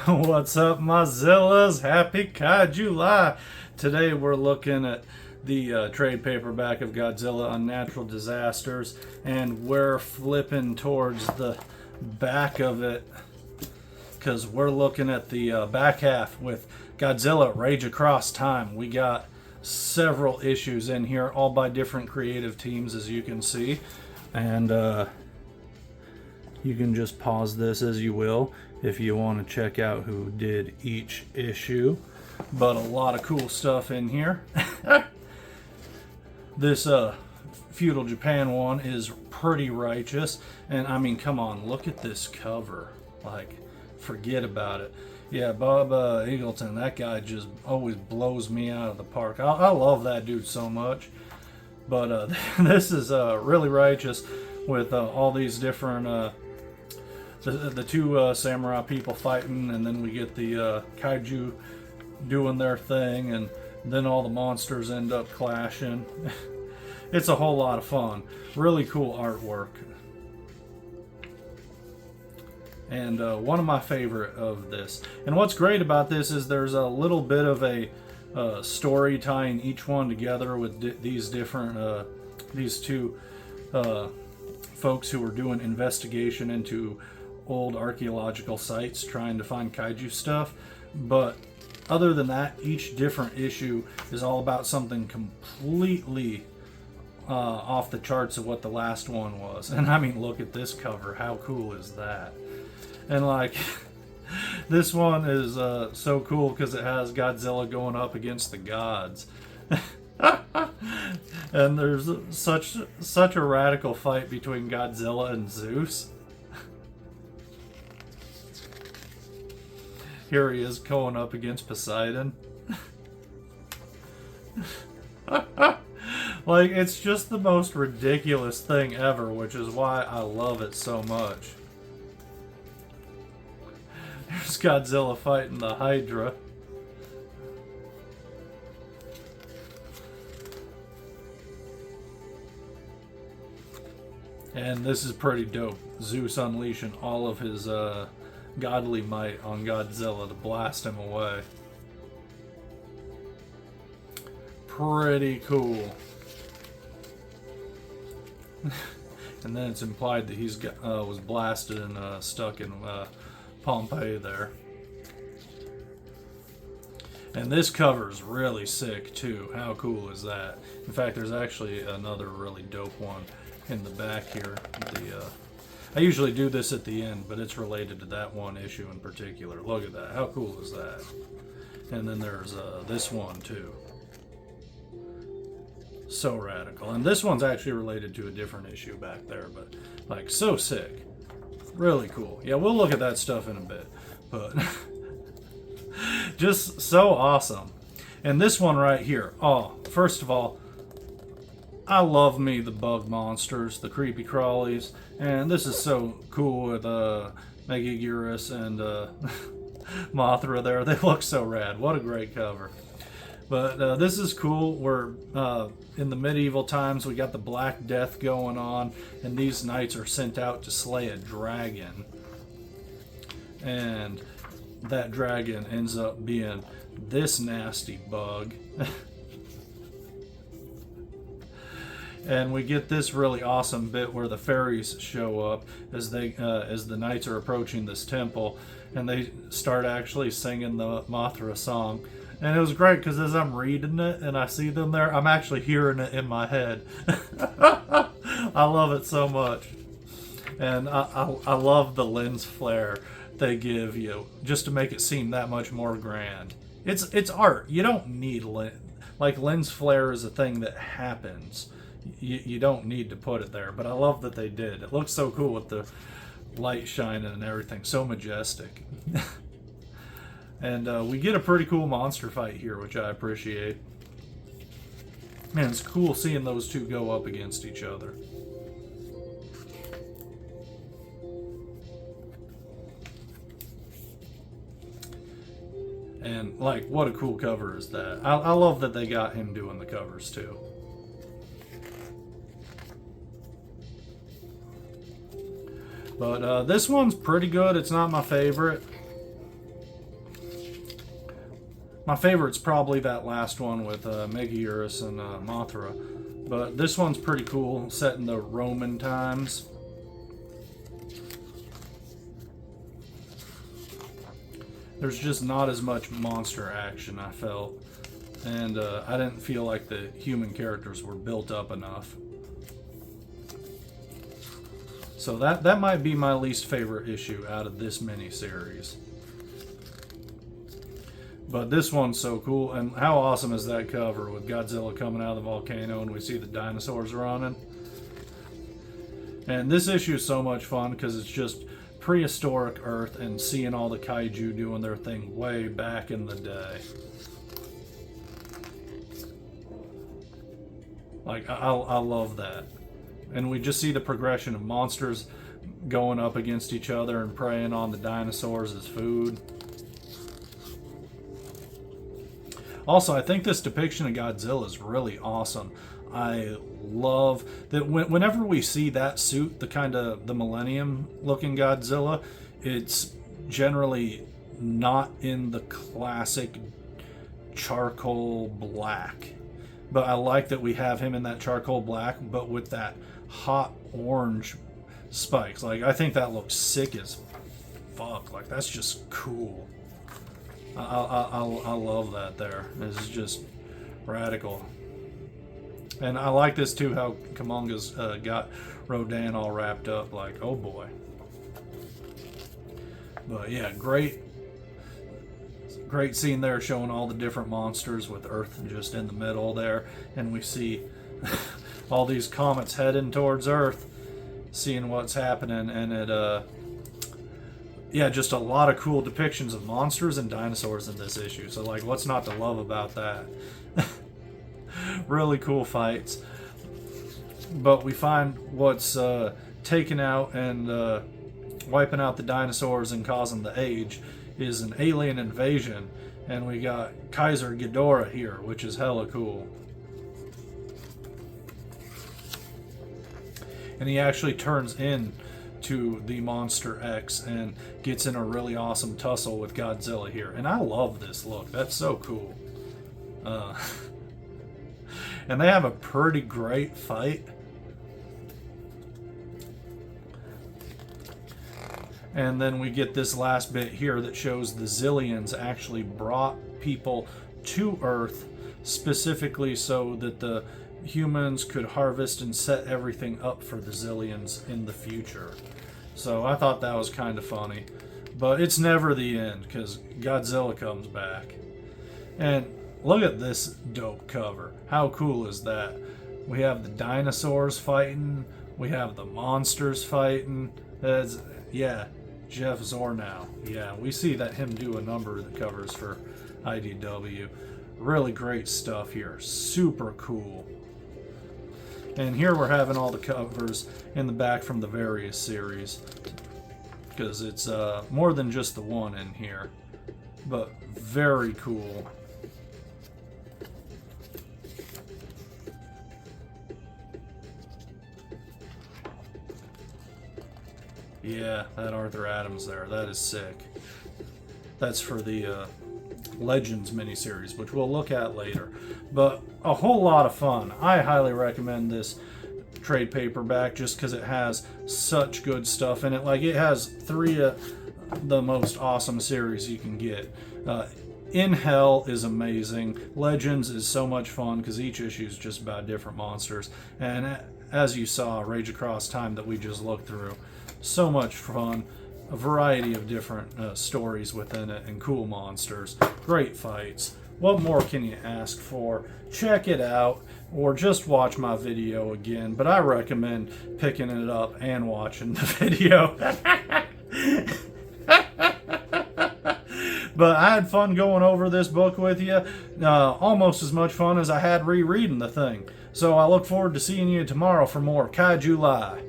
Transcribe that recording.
What's up, Mozillas? Happy Kai July! Today we're looking at the trade paperback of Godzilla Unnatural Disasters, and we're flipping towards the back of it because we're looking at the back half with Godzilla Rage Across Time. We got several issues in here, all by different creative teams, as you can see, and you can just pause this as you will if you want to check out who did each issue. But a lot of cool stuff in here. This feudal Japan one is pretty righteous, and I mean, come on, look at this cover. Like, forget about it. Yeah, Bob Eagleton, that guy just always blows me out of the park. I love that dude so much. But this is really righteous with all these different the two samurai people fighting, and then we get the kaiju doing their thing, and then all the monsters end up clashing. It's a whole lot of fun. Really cool artwork. And one of my favorite of this. And what's great about this is there's a little bit of a story tying each one together with these different, these two folks who are doing investigation into old archaeological sites trying to find kaiju stuff. But other than that, each different issue is all about something completely off the charts of what the last one was. And I mean, look at this cover. How cool is that? And like, this one is so cool because it has Godzilla going up against the gods. And there's such a radical fight between Godzilla and Zeus. Here he is going up against Poseidon. Like, it's just the most ridiculous thing ever, which is why I love it so much. There's Godzilla fighting the Hydra. And this is pretty dope. Zeus unleashing all of his godly might on Godzilla to blast him away. Pretty cool. And then it's implied that he's was blasted and stuck in Pompeii there. And this cover is really sick too. How cool is that? In fact, there's actually another really dope one in the back here. I usually do this at the end, but it's related to that one issue in particular. Look at that. How cool is that? And then there's this one too. So radical. And this one's actually related to a different issue back there, but like, so sick. Really cool. Yeah, we'll look at that stuff in a bit, but just so awesome. And this one right here. Oh, first of all, I love me the bug monsters, the creepy crawlies, and this is so cool with Megigurus and Mothra there. They look so rad. What a great cover. But this is cool. We're in the medieval times. We got the Black Death going on, and these knights are sent out to slay a dragon. And that dragon ends up being this nasty bug. And we get this really awesome bit where the fairies show up as the knights are approaching this temple, and they start actually singing the Mothra song. And it was great because as I'm reading it and I see them there, I'm actually hearing it in my head. I love it so much. And I love the lens flare they give you just to make it seem that much more grand. It's art. You don't need like lens flare is a thing that happens. You don't need to put it there, but I love that they did. It looks so cool with the light shining and everything. So majestic. And we get a pretty cool monster fight here, which I appreciate. Man, it's cool seeing those two go up against each other. And, like, what a cool cover is that. I love that they got him doing the covers, too. But this one's pretty good. It's not my favorite. My favorite's probably that last one with Megaurus and Mothra. But this one's pretty cool, set in the Roman times. There's just not as much monster action, I felt. And I didn't feel like the human characters were built up enough. So that might be my least favorite issue out of this miniseries. But this one's so cool, and how awesome is that cover with Godzilla coming out of the volcano and we see the dinosaurs running? And this issue is so much fun because it's just prehistoric Earth and seeing all the kaiju doing their thing way back in the day. Like, I love that. And we just see the progression of monsters going up against each other and preying on the dinosaurs as food. Also, I think this depiction of Godzilla is really awesome. I love that whenever we see that suit, the Millennium looking Godzilla, it's generally not in the classic charcoal black. But I like that we have him in that charcoal black, but with that hot orange spikes. Like, I think that looks sick as fuck. Like, that's just cool. I love that there. This is just radical. And I like this too, how Kumonga's got Rodan all wrapped up like, oh boy. But yeah, great scene there showing all the different monsters with Earth just in the middle there. And we see all these comets heading towards Earth, seeing what's happening. And it, yeah, just a lot of cool depictions of monsters and dinosaurs in this issue. So, like, what's not to love about that? Really cool fights. But we find what's taking out and wiping out the dinosaurs and causing the age is an alien invasion. And we got Kaiser Ghidorah here, which is hella cool. And he actually turns in to the Monster X and gets in a really awesome tussle with Godzilla here. And I love this look. That's so cool. And they have a pretty great fight. And then we get this last bit here that shows the Zillions actually brought people to Earth specifically so that the humans could harvest and set everything up for the Zillions in the future. So I thought that was kind of funny. But it's never the end because Godzilla comes back. And look at this dope cover. How cool is that? We have the dinosaurs fighting. We have the monsters fighting. Yeah, Jeff Zornow. Yeah, we see that him do a number of the covers for IDW. Really great stuff here. Super cool. And here we're having all the covers in the back from the various series. Because it's more than just the one in here. But very cool. Yeah, that Arthur Adams there. That is sick. That's for the Legends miniseries, which we'll look at later. But a whole lot of fun. I highly recommend this trade paperback just because it has such good stuff in it. Like, it has 3 of the most awesome series you can get. In Hell is amazing. Legends is so much fun because each issue is just about different monsters. And as you saw, Rage Across Time that we just looked through, so much fun. A variety of different stories within it and cool monsters. Great fights. What more can you ask for? Check it out or just watch my video again. But I recommend picking it up and watching the video. But I had fun going over this book with you. Almost as much fun as I had rereading the thing. So I look forward to seeing you tomorrow for more Kaiju Live.